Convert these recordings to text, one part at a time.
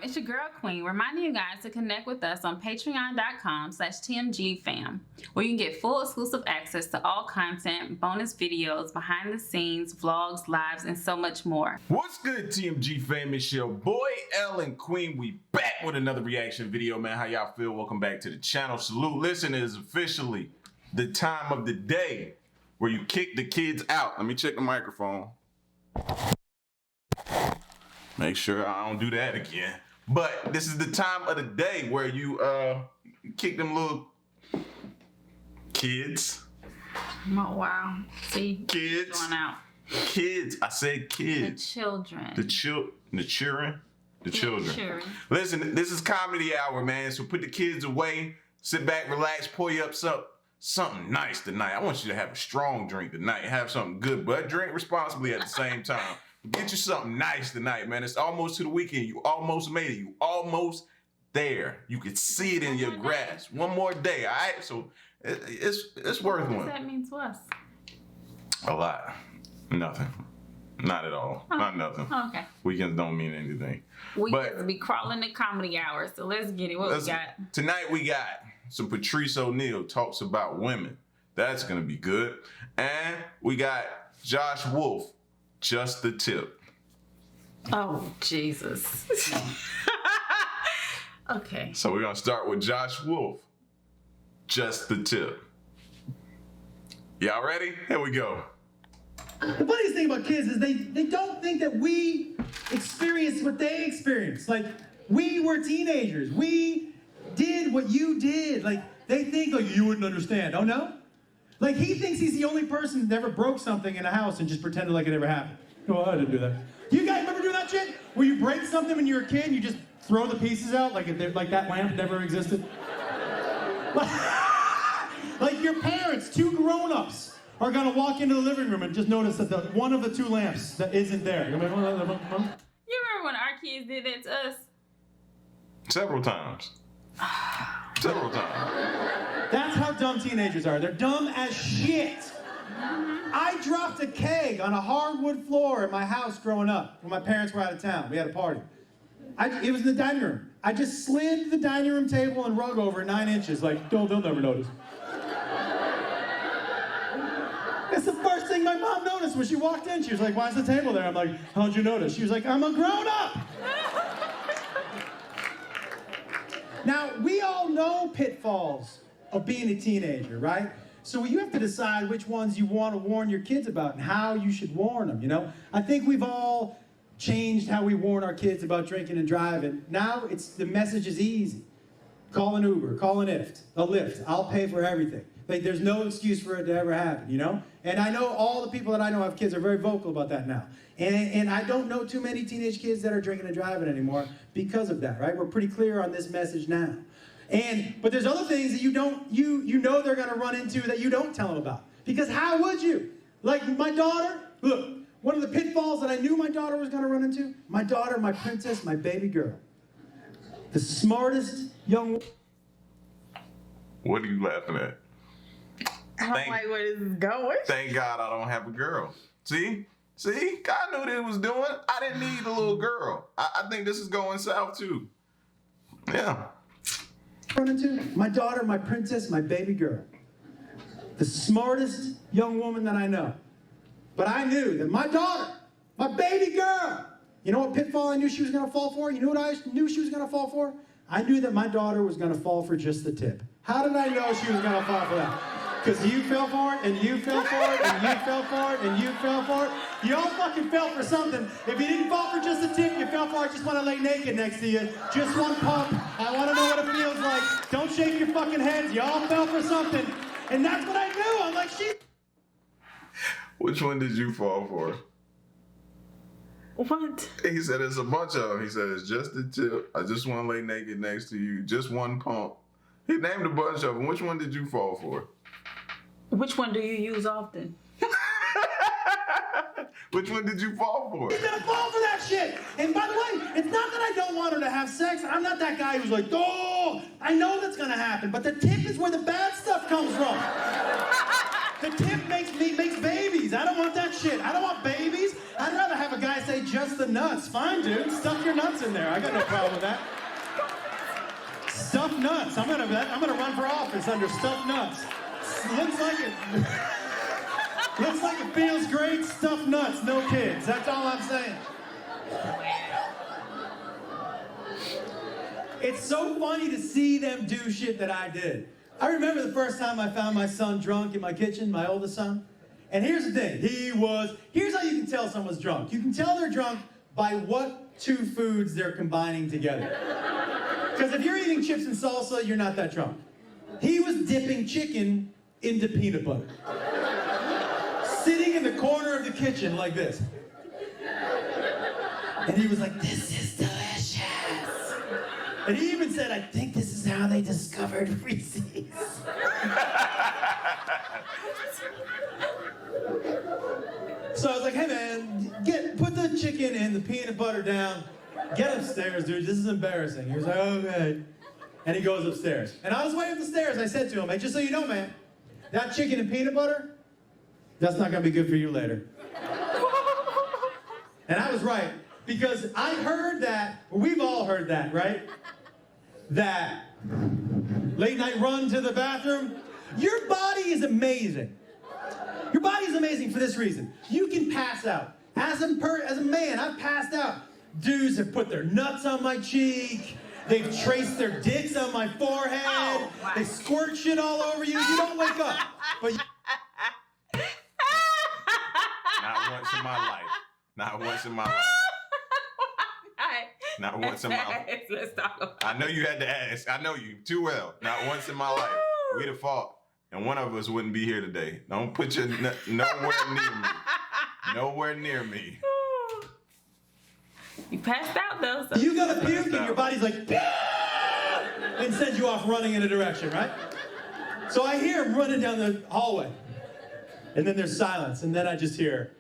It's your girl Queen, reminding you guys to connect with us on patreon.com/TMG Fam, where you can get full exclusive access to all content, bonus videos, behind the scenes, vlogs, lives, and so much more. What's good, TMG Fam? It's your boy L and Queen. We back with another reaction video, man. How y'all feel? Welcome back to the channel. Salute. Listen, it is officially the time of the day where you kick the kids out. Let me check the microphone. Make sure I don't do that again. But this is the time of the day where you kick them little kids. Oh, wow. See? Kids. Going out. Kids. I said kids. The children. The children. Listen, this is comedy hour, man. So put the kids away. Sit back, relax, pour you up something nice tonight. I want you to have a strong drink tonight. Have something good, but drink responsibly at the same time. Get you something nice tonight, man. It's almost to the weekend. You almost made it. You almost there. You can see it in your grasp. One more day, all right? So it's worth one. What does that mean to us? A lot. Nothing. Not at all. Oh. Not nothing. Oh, okay. Weekends don't mean anything. Weekends be crawling the comedy hours, so let's get it. What we got? Tonight we got some Patrice O'Neal talks about women. That's going to be good. And we got Josh Wolf. Just the tip. Oh, Jesus. Okay. So we're going to start with Josh Wolf. Just the tip. Y'all ready? Here we go. The funniest thing about kids is they don't think that we experience what they experience. Like, we were teenagers. We did what you did. Like, they think, like, you wouldn't understand. Oh, no? Like, he thinks he's the only person that ever broke something in a house and just pretended like it never happened. Oh, I didn't do that. You guys remember doing that shit? Where you break something when you were a kid and you just throw the pieces out like that lamp never existed? Like your parents, two grown-ups, are gonna walk into the living room and just notice that one of the two lamps that isn't there. You remember when our kids did that to us? Several times. Several times. That's how dumb teenagers are. They're dumb as shit. I dropped a keg on a hardwood floor in my house growing up when my parents were out of town. We had a party. It was in the dining room. I just slid the dining room table and rug over 9 inches. Like, they'll never notice. That's the first thing my mom noticed when she walked in. She was like, why's the table there? I'm like, how'd you notice? She was like, I'm a grown-up. Now, we all know pitfalls of being a teenager, right? So you have to decide which ones you want to warn your kids about and how you should warn them, you know? I think we've all changed how we warn our kids about drinking and driving. Now, the message is easy. Call an Uber, call a Lyft. I'll pay for everything. Like, there's no excuse for it to ever happen, you know? And I know all the people that I know have kids are very vocal about that now. And I don't know too many teenage kids that are drinking and driving anymore because of that, right? We're pretty clear on this message now. But there's other things that you know they're gonna run into that you don't tell them about. Because how would you? Like my daughter, look, one of the pitfalls that I knew my daughter was gonna run into, my daughter, my princess, my baby girl. The smartest young... What are you laughing at? I'm like, where is this going? Thank God I don't have a girl. See? God knew what it was doing. I didn't need a little girl. I think this is going south too. Yeah. Run into my daughter, my princess, my baby girl. The smartest young woman that I know. But I knew that my daughter, my baby girl, you know what pitfall I knew she was going to fall for? You know what I knew she was going to fall for? I knew that my daughter was going to fall for just the tip. How did I know she was going to fall for that? Because you fell for it, and you fell for it, and you fell for it, and you fell for it. You all fucking fell for something. If you didn't fall for just the tip, you fell for I just want to lay naked next to you. Just one pump. I want to know what it feels like. Don't shake your fucking heads. You all fell for something. And that's what I knew. I'm like, shit. Which one did you fall for? What? He said it's a bunch of them. He said it's just the tip. I just want to lay naked next to you. Just one pump. He named a bunch of them. Which one did you fall for? Which one do you use often? Which one did you fall for? He's gonna fall for that shit. And by the way, it's not that I don't want her to have sex. I'm not that guy who's like, oh, I know that's gonna happen. But the tip is where the bad stuff comes from. The tip makes babies. I don't want that shit. I don't want babies. I'd rather just the nuts. Fine, dude. Stuff your nuts in there. I got no problem with that. Stuffed nuts. I'm gonna run for office under stuffed nuts. Looks like it feels great. Stuffed nuts, no kids. That's all I'm saying. It's so funny to see them do shit that I did. I remember the first time I found my son drunk in my kitchen, my oldest son. And here's the thing, here's how you can tell someone's drunk. You can tell they're drunk by what two foods they're combining together. Because if you're eating chips and salsa, you're not that drunk. He was dipping chicken into peanut butter. Sitting in the corner of the kitchen like this. And he was like, this is delicious. And he even said, I think this is how they discovered Reese's. So I was like, hey man, put the chicken and the peanut butter down. Get upstairs, dude, this is embarrassing. He was like, okay. And he goes upstairs. And on his way up the stairs, I said to him, hey, just so you know, man, that chicken and peanut butter, that's not gonna be good for you later. And I was right, because I heard that, we've all heard that, right? That late night run to the bathroom. Your body is amazing. Your body is amazing for this reason. You can pass out. As a man, I've passed out. Dudes have put their nuts on my cheek. They've traced their dicks on my forehead. Oh, wow. They squirt shit all over you. You don't wake up. But Not once in my life. Not once in my life. Not once in my life. Let's talk about it. I know you had to ask. I know you too well. Not once in my life. We the fault. And one of us wouldn't be here today. Don't put your nowhere near me. Nowhere near me. You passed out though. So. You gotta puke and your body's like, and sends you off running in a direction, right? So I hear him running down the hallway. And then there's silence. And then I just hear,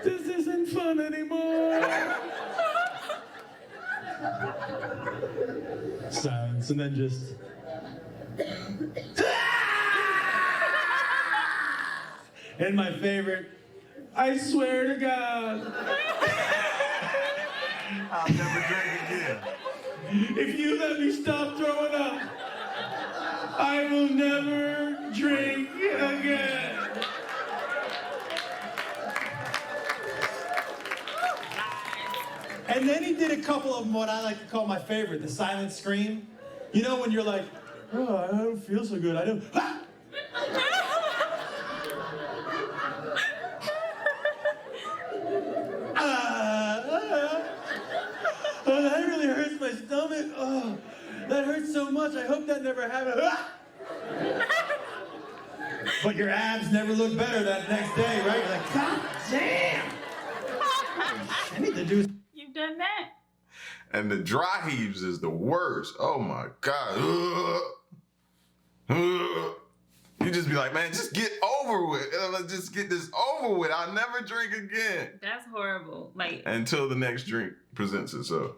this isn't fun anymore. Silence, and then just. And my favorite, I swear to God. I'll never drink again. If you let me stop throwing up, I will never drink again. And then he did a couple of them, what I like to call my favorite, the silent scream. You know when you're like, oh, I don't feel so good. I don't. Ah! Oh, that really hurts my stomach. Oh, that hurts so much. I hope that never happened. Ah! But your abs never look better that next day, right? You're like, God damn. I need to do. You've done that. And the dry heaves is the worst. Oh my God. You just be like, man, just get over with. Let's just get this over with. I'll never drink again. That's horrible. Like until the next drink presents itself.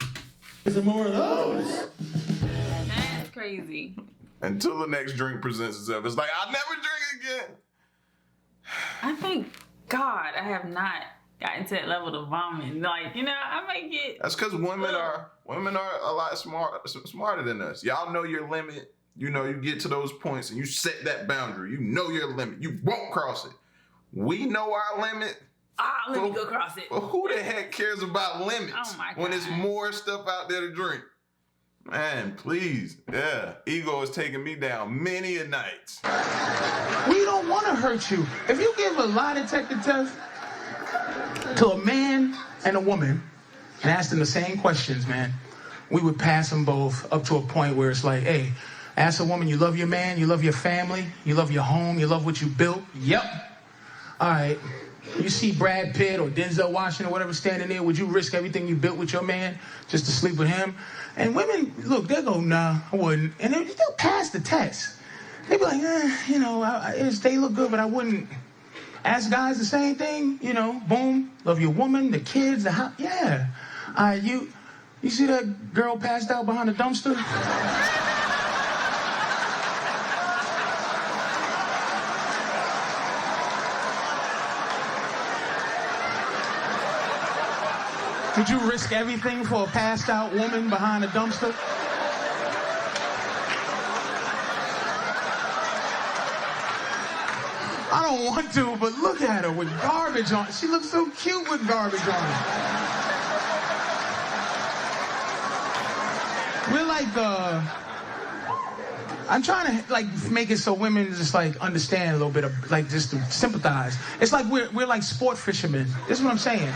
Some more of those. That's crazy. Until the next drink presents itself. It's like, I'll never drink again. I thank God I have not gotten to that level of vomiting. Like, you know, I might get. That's because women are a lot smarter than us. Y'all know your limit. You know, you get to those points and you set that boundary. You know your limit. You won't cross it. We know our limit. Let me go cross it. But who the heck cares about limits when there's more stuff out there to drink? Man, please. Yeah. Ego is taking me down many a night. We don't want to hurt you. If you give a lie detector test to a man and a woman and ask them the same questions, man, we would pass them both up to a point where it's like, hey, ask a woman, you love your man, you love your family, you love your home, you love what you built? Yep. All right. You see Brad Pitt or Denzel Washington or whatever standing there, would you risk everything you built with your man just to sleep with him? And women, look, they'll go, nah, I wouldn't. And they'll pass the test. They'll be like, you know, they look good, but I wouldn't. Ask guys the same thing, you know, boom, love your woman, the kids, the house. Yeah. You see that girl passed out behind the dumpster? Would you risk everything for a passed out woman behind a dumpster? I don't want to, but look at her with garbage on. She looks so cute with garbage on. We're like, I'm trying to like make it so women just like understand a little bit of like just to sympathize. It's like we're like sport fishermen. This is what I'm saying.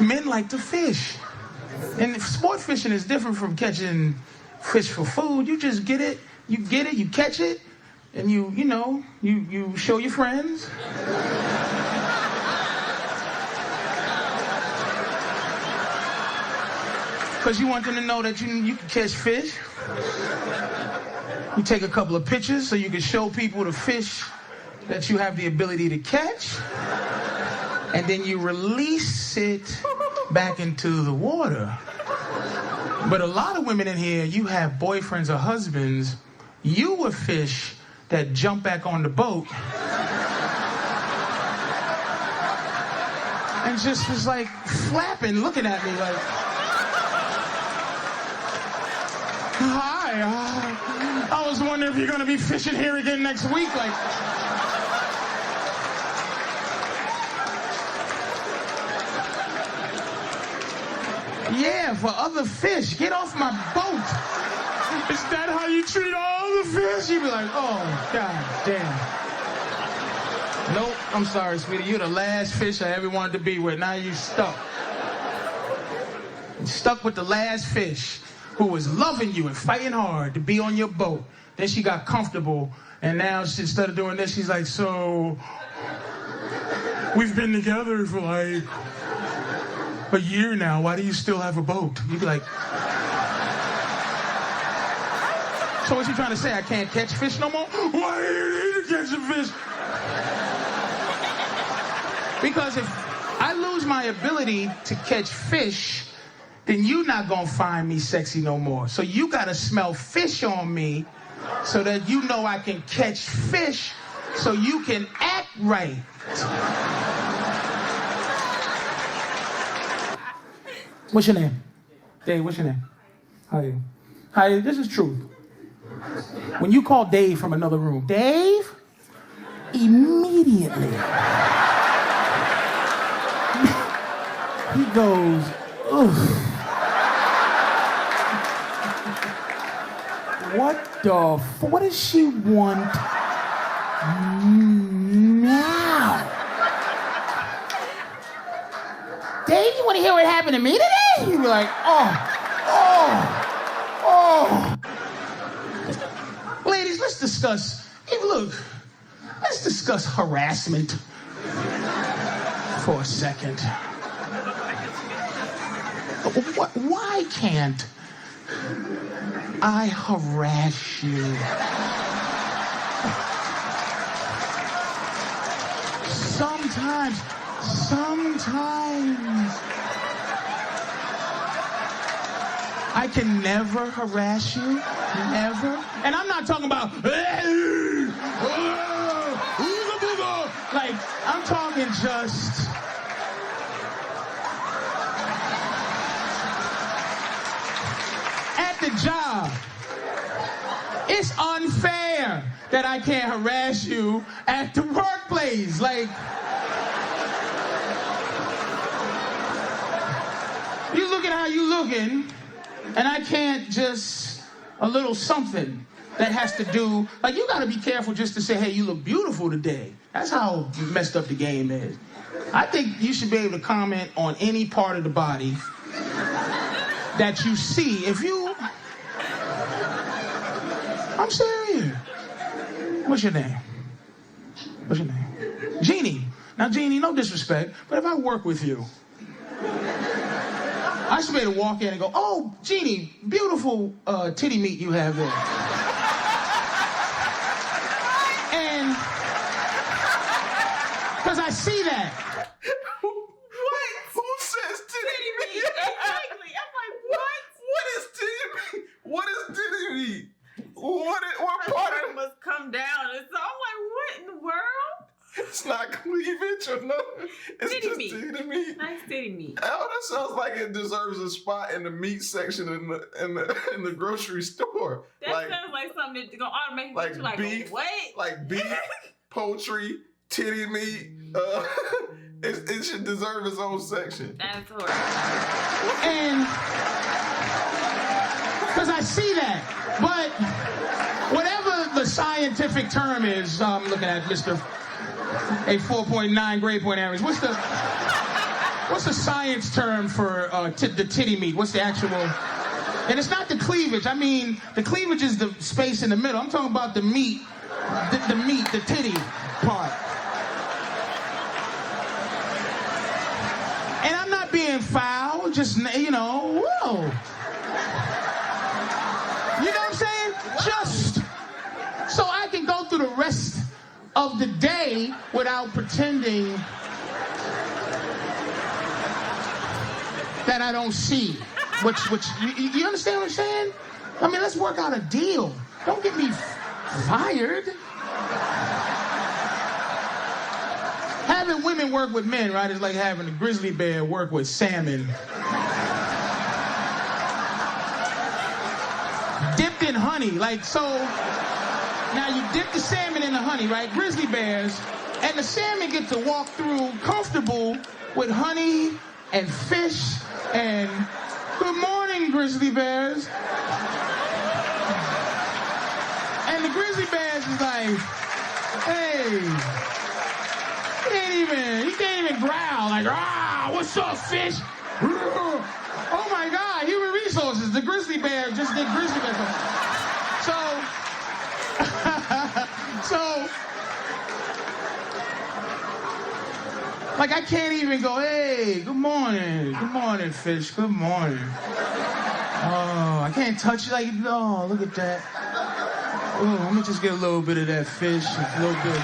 Men like to fish. And sport fishing is different from catching fish for food. You just get it, you catch it, and you show your friends. Because you want them to know that you can catch fish. You take a couple of pictures so you can show people the fish that you have the ability to catch. And then you release it back into the water. But a lot of women in here, you have boyfriends or husbands. You were fish that jump back on the boat. And just was like flapping, looking at me like, hi, I was wondering if you're gonna be fishing here again next week. Like, yeah, for other fish, get off my boat. Is that how you treat all the fish? You'd be like, oh, god damn. Nope, I'm sorry, sweetie. You're the last fish I ever wanted to be with. Now you stuck. You're stuck with the last fish who was loving you and fighting hard to be on your boat. Then she got comfortable, and now she started doing this. She's like, so we've been together for like a year now. Why do you still have a boat? You'd be like, so what you trying to say? I can't catch fish no more? Why do you need to catch a fish? Because if I lose my ability to catch fish, then you're not gonna find me sexy no more. So you gotta smell fish on me so that you know I can catch fish so you can act right. What's your name? Dave, what's your name? How are you? Hi, this is Truth. When you call Dave from another room, Dave, immediately he goes, ugh. What does she want now? Dave, you want to hear what happened to me today? You'd be like, oh. Ladies, let's discuss harassment for a second. Why can't I harass you? Sometimes. I can never harass you, never. And I'm not talking about, like, I'm talking just, at the job. It's unfair that I can't harass you at the workplace. Like, you looking how you looking, and I can't just a little something that has to do, like, you gotta be careful just to say, hey, you look beautiful today. That's how messed up the game is. I think you should be able to comment on any part of the body that you see. If you, I'm serious. What's your name? What's your name? Jeannie. Now, Jeannie, no disrespect, but if I work with you, I should be able to walk in and go, oh, Jeannie, beautiful titty meat you have there. And, because I see that. What? Who says titty meat? meat. Oh, that sounds like it deserves a spot in the meat section in the grocery store. That sounds like something that's gonna automatically like get you like, beef, wait. like beef, poultry, titty meat. It should deserve its own section. That's horrible. And because I see that, but whatever the scientific term is, I'm looking at Mr. A 4.9 grade point average. What's the science term for the titty meat? What's the actual? And it's not the cleavage. I mean, the cleavage is the space in the middle. I'm talking about the meat, the titty part. And I'm not being foul, just, whoa. You know what I'm saying? Just so I can go through the rest of the day without pretending that I don't see. Which you understand what I'm saying? I mean, let's work out a deal. Don't get me fired. Having women work with men, right, is like having a grizzly bear work with salmon. Dipped in honey, like so. Now you dip the salmon in the honey, right? Grizzly bears, and the salmon get to walk through comfortable with honey and fish and good morning, grizzly bears. And the grizzly bears is like, hey. You can't even growl like, what's up, fish? Oh my God, human resources. The grizzly bear just did grizzly bear. So, like I can't even go, hey, good morning, fish, good morning. Oh, I can't touch it like, oh, look at that. Oh, let me just get a little bit of that fish, a little bit.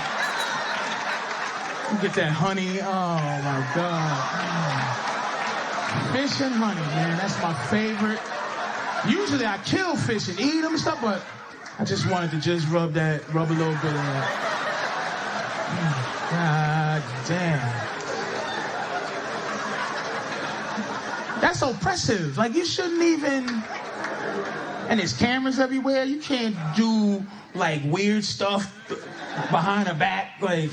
Get that honey. Oh my God. Fish and honey, man. That's my favorite. Usually I kill fish and eat them and stuff, but I just wanted to just rub a little bit of that. God damn. That's oppressive. Like you shouldn't even. And there's cameras everywhere. You can't do like weird stuff behind her back, like.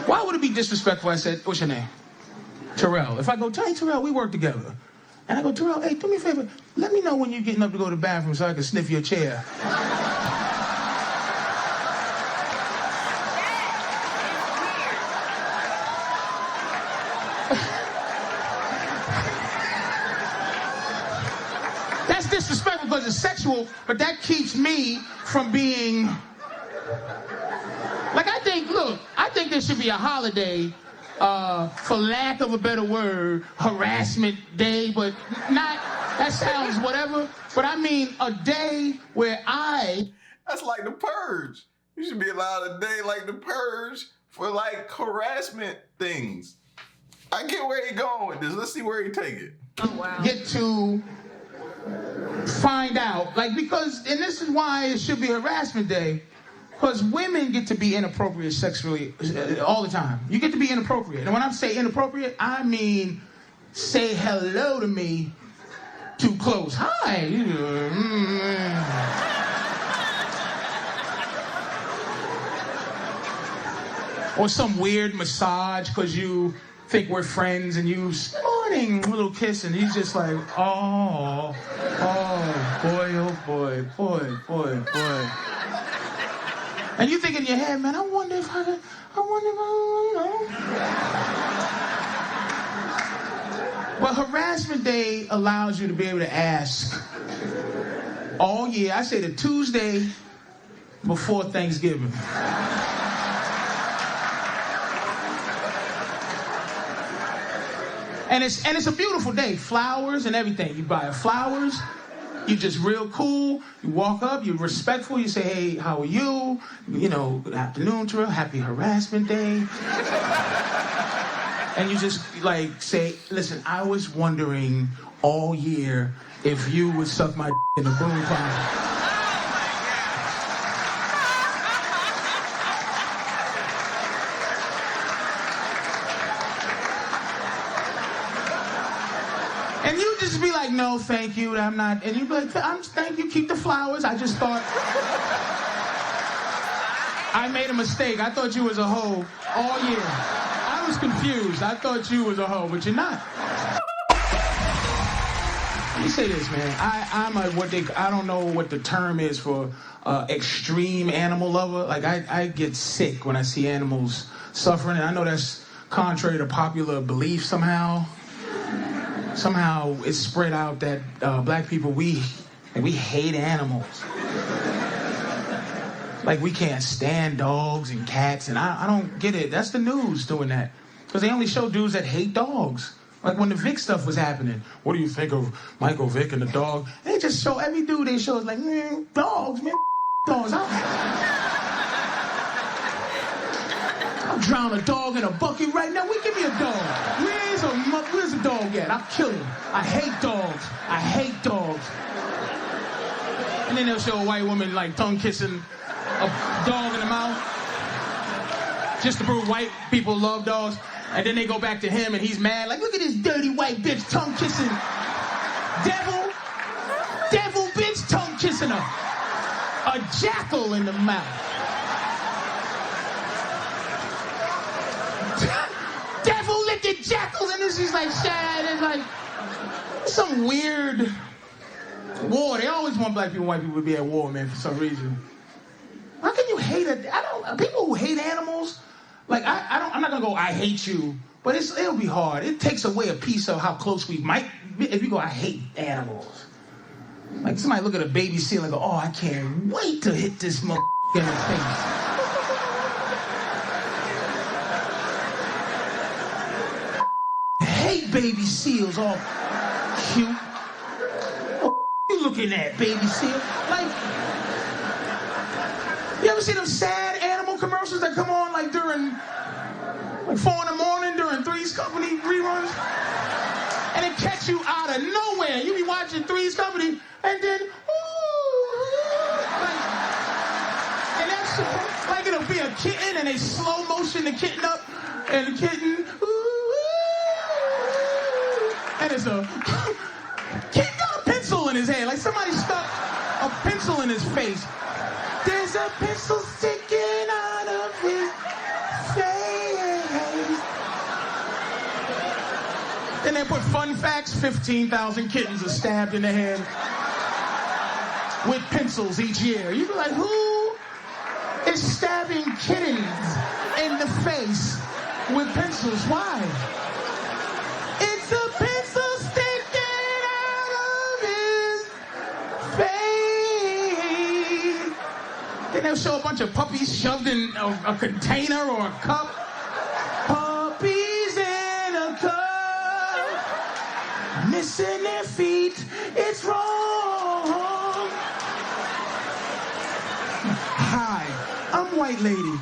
Why would it be disrespectful? I said, what's your name? Terrell. If I go, hey, Terrell, we work together. And I go, Terrell, hey, do me a favor. Let me know when you're getting up to go to the bathroom so I can sniff your chair. That's disrespectful because it's sexual, but that keeps me from being... Like, I think there should be a holiday, for lack of a better word, harassment day, but not, that sounds whatever, but I mean a day where That's like the purge. You should be allowed a day like the purge for like harassment things. I get where he going with this. Let's see where he take it. Oh, wow. Get to find out, like, because, and this is why it should be harassment day, because women get to be inappropriate sexually all the time. You get to be inappropriate. And when I say inappropriate, I mean say hello to me too close. Hi. Or some weird massage because you think we're friends and you, good morning, a little kiss, and he's just like, oh, boy. And you think in your head, man, I wonder if I, you know. But harassment day allows you to be able to ask all year. I say the Tuesday before Thanksgiving. And it's a beautiful day. Flowers and everything. You buy flowers. You're just real cool. You walk up, you're respectful. You say, hey, how are you? You know, good afternoon, Terrell. Happy harassment day. And you just, like, say, listen, I was wondering all year if you would suck my in the broom closet. And you just be like, no, thank you, I'm not. And you be like, thank you, keep the flowers. I just thought I made a mistake. I thought you was a hoe all year. I was confused. I thought you was a hoe, but you're not. Let me say this, man. I don't know what the term is for extreme animal lover. Like, I get sick when I see animals suffering, and I know that's contrary to popular belief somehow. Somehow it's spread out that black people, we hate animals. Like, we can't stand dogs and cats, and I don't get it. That's the news doing that. Because they only show dudes that hate dogs. Like when the Vic stuff was happening. What do you think of Michael Vick and the dog? They just show, every dude they show is like, man, dogs, man, dogs. I'll drown a dog in a bucket right now. Give me a dog. Where's a dog at? I'll kill him. I hate dogs. I hate dogs. And then they'll show a white woman like tongue kissing a dog in the mouth. Just to prove white people love dogs. And then they go back to him and he's mad. Like, look at this dirty white bitch tongue kissing. Devil bitch tongue kissing a jackal in the mouth. Devil licking jackals, and this is like sad. It's like some weird war. They always want black people and white people to be at war, man, for some reason. How can you hate people who hate animals? Like, I'm not gonna go, I hate you, but it'll be hard. It takes away a piece of how close we might be if you go, I hate animals. Like, somebody look at a baby seal and go, oh, I can't wait to hit this motherfucker in the face. I hate baby seals, all cute. What you looking at, baby seal? Like, you ever see them sad animal commercials that come on like during like 4 in the morning during Three's Company reruns? And it catch you out of nowhere. You be watching Three's Company and then, and that's like it'll be a kitten and they slow motion the kitten up and the kitten, and it's a kid got a pencil in his hand. Like somebody stuck a pencil in his face. There's a pencil sticking out of his face. Then they put fun facts, 15,000 kittens are stabbed in the head with pencils each year. You be like, who is stabbing kittens in the face with pencils? Why? It's a pencil sticking out of his face. Then they'll show a bunch of puppies shoved in a container or a cup. Puppies in a cup, missing their feet, it's wrong. Hi, I'm White Lady.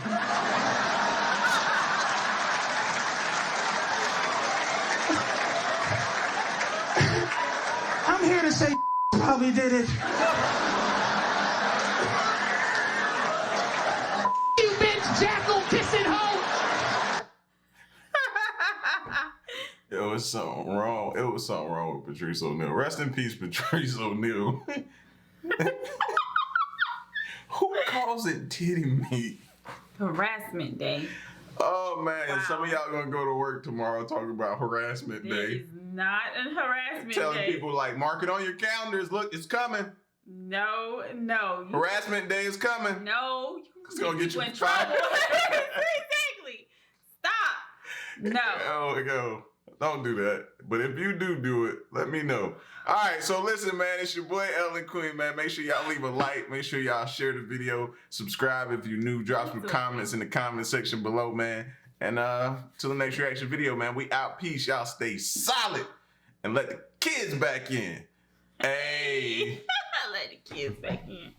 I'm here to say probably did it. You bitch, jackal, kissing hoe. It was something wrong. It was something wrong with Patrice O'Neal. Rest in peace, Patrice O'Neal. Who calls it titty meat? Harassment Day. Oh man, Wow. Some of y'all gonna go to work tomorrow talking about Harassment This Day. is not a harassment Telling day. people like, mark it on your calendars. Look, it's coming. No. Harassment Day is coming. No. It's gonna get you in fired. trouble. Exactly. Stop. No. Yo, don't do that. But if you do it, let me know. All right, so listen, man, it's your boy Ellen Queen, man. Make sure y'all leave a like. Make sure y'all share the video. Subscribe if you're new. Drop some comments in the comment section below, man. And till the next reaction video, man, we out. Peace. Y'all stay solid and let the kids back in. Hey. Let the kids back in.